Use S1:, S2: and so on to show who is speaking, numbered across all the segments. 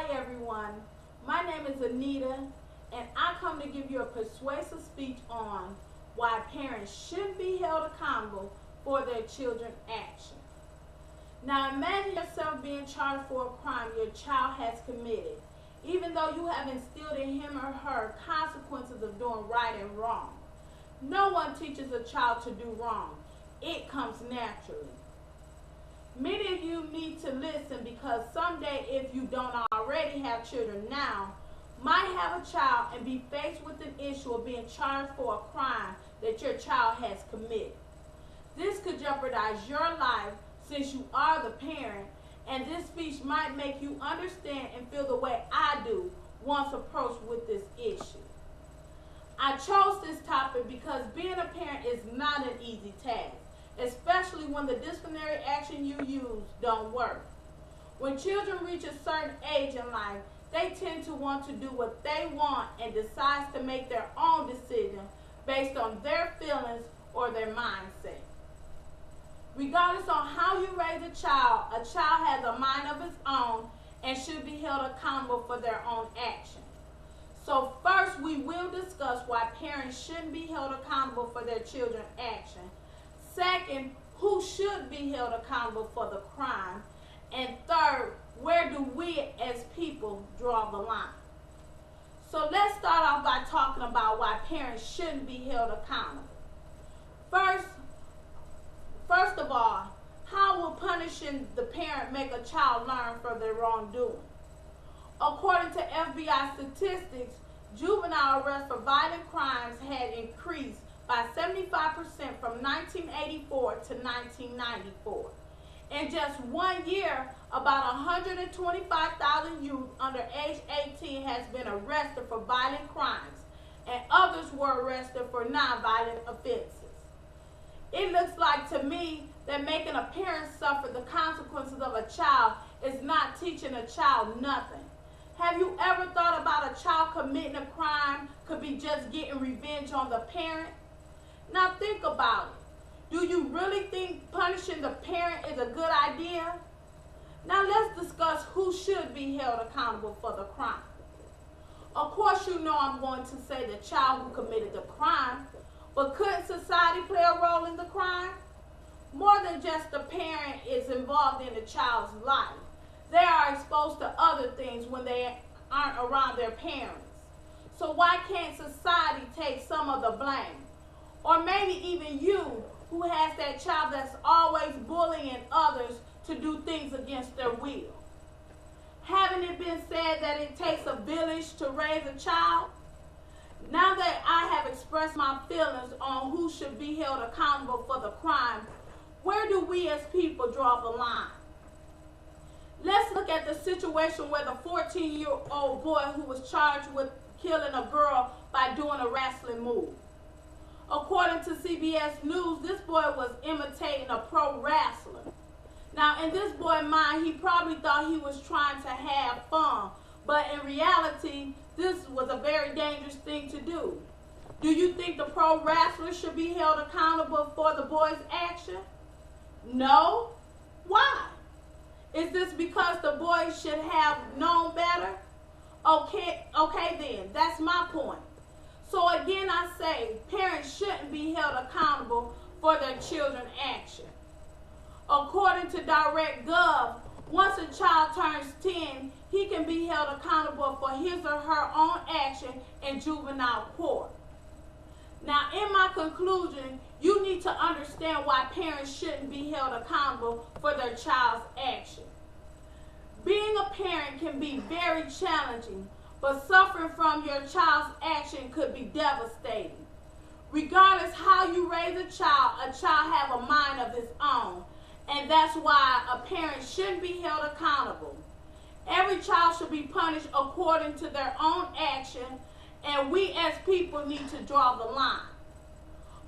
S1: Hi everyone, my name is Anita and I come to give you a persuasive speech on why parents shouldn't be held accountable for their children's actions. Now imagine yourself being charged for a crime your child has committed, even though you have instilled in him or her consequences of doing right and wrong. No one teaches a child to do wrong. It comes naturally. Many of you need to listen because someday, if you don't already have children now, might have a child and be faced with an issue of being charged for a crime that your child has committed. This could jeopardize your life since you are the parent, and this speech might make you understand and feel the way I do once approached with this issue. I chose this topic because being a parent is not an easy task, especially when the disciplinary action you use don't work. When children reach a certain age in life, they tend to want to do what they want and decides to make their own decision based on their feelings or their mindset. Regardless on how you raise a child has a mind of its own and should be held accountable for their own actions. So first, we will discuss why parents shouldn't be held accountable for their children's actions. Second, who should be held accountable for the crime? And third, where do we as people draw the line? So let's start off by talking about why parents shouldn't be held accountable. First of all, how will punishing the parent make a child learn from their wrongdoing? According to FBI statistics, juvenile arrests for violent crimes had increased by 75% from 1984 to 1994. In just 1 year, about 125,000 youth under age 18 has been arrested for violent crimes, and others were arrested for non-violent offenses. It looks like to me that making a parent suffer the consequences of a child is not teaching a child nothing. Have you ever thought about a child committing a crime could be just getting revenge on the parent? Now think about it. Do you really think punishing the parent is a good idea? Now let's discuss who should be held accountable for the crime. Of course you know I'm going to say the child who committed the crime, but couldn't society play a role in the crime? More than just the parent is involved in the child's life. They are exposed to other things when they aren't around their parents. So why can't society take some of the blame? Or maybe even you, who has that child that's always bullying others to do things against their will. Haven't it been said that it takes a village to raise a child? Now that I have expressed my feelings on who should be held accountable for the crime, where do we as people draw the line? Let's look at the situation where the 14-year-old boy who was charged with killing a girl by doing a wrestling move. According to CBS News, this boy was imitating a pro wrestler. Now, in this boy's mind, he probably thought he was trying to have fun, but in reality, this was a very dangerous thing to do. Do you think the pro wrestler should be held accountable for the boy's action? No? Why? Is this because the boy should have known better? Okay then, that's my point. So again, I say parents shouldn't be held accountable for their children's action. According to DirectGov, once a child turns 10, he can be held accountable for his or her own action in juvenile court. Now, in my conclusion, you need to understand why parents shouldn't be held accountable for their child's action. Being a parent can be very challenging, but suffering from your child's action could be devastating. Regardless how you raise a child have a mind of its own, and that's why a parent shouldn't be held accountable. Every child should be punished according to their own action, and we as people need to draw the line.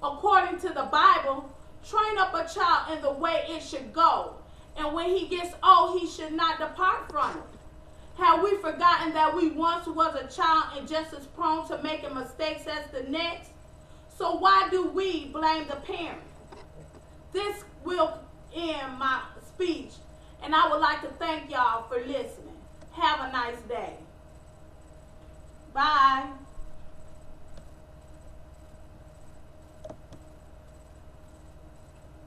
S1: According to the Bible, train up a child in the way it should go, and when he gets old, he should not depart from it. Have we forgotten that we once was a child and just as prone to making mistakes as the next? So why do we blame the parent? This will end my speech, and I would like to thank y'all for listening. Have a nice day. nice day. Bye.